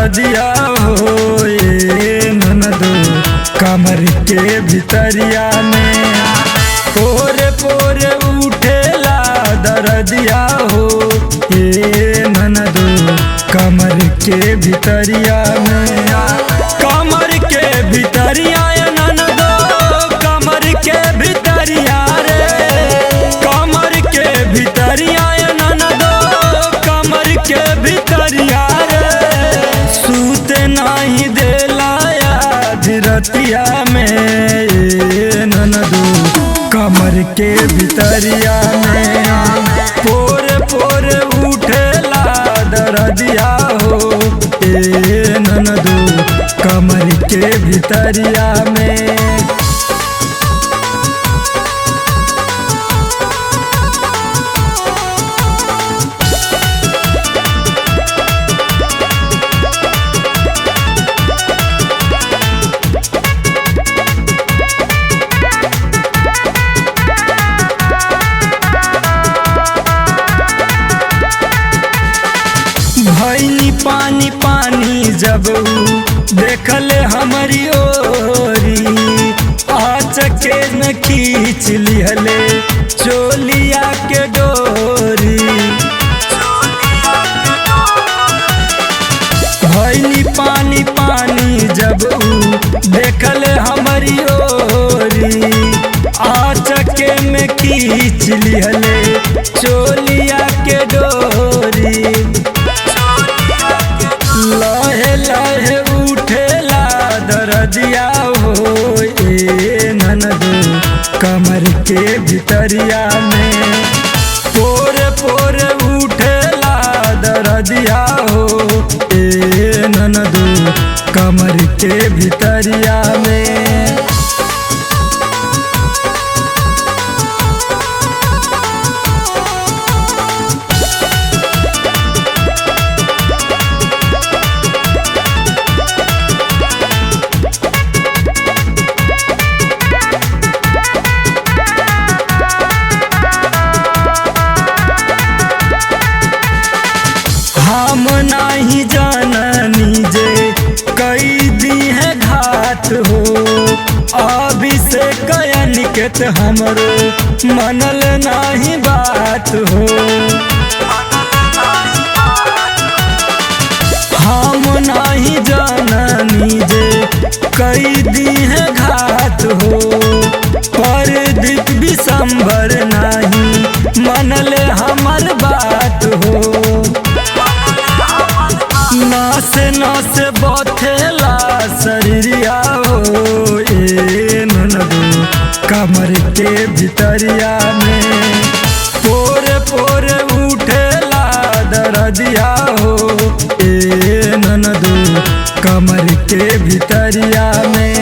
दरदिया हो ए ननदो कमर के भितरिया में पोरे पोरे उठेला दरदिया हो ए ननदो कमर के भितरिया में कमर के भितरिया ननदो कमर के भितरिया रे कमर के भितरिया ननदो कमर के भितरिया रे सूते नहीं देला धीरतिया में ननदो कमर के भितरिया में पोरे पोरे उठेला दरदिया हो ए ननदो कमर के भितरिया में। भैनी पानी पानी जब देखल हमारी ओरी आचके में खींच लिहले चोलिया के डोरी भैनी पानी पानी जब देखल हमारी ओरी आचके में खींच लिहले चोलिया के डोरी लहे लहे उठेला दरदिया हो ए ननदो कमर के भितरिया में पोरे पोरे उठेला दरदिया हो ए ननदो कमर के भितरिया में। हम नहीं जाननी जे कई दी है घाट हो अभी से कयनिकेत हमरो मनल नहीं बात हो हम नहीं जाननी जे कई दी है घाट हो पर दिख विशंबर नहीं मनल हमर बात हो नासे नासे बथेला शरीरिया हो ए ननदो कमर के भितरिया में पोरे पोरे उठेला दरदिया हो ए ननदो कमर के भितरिया में।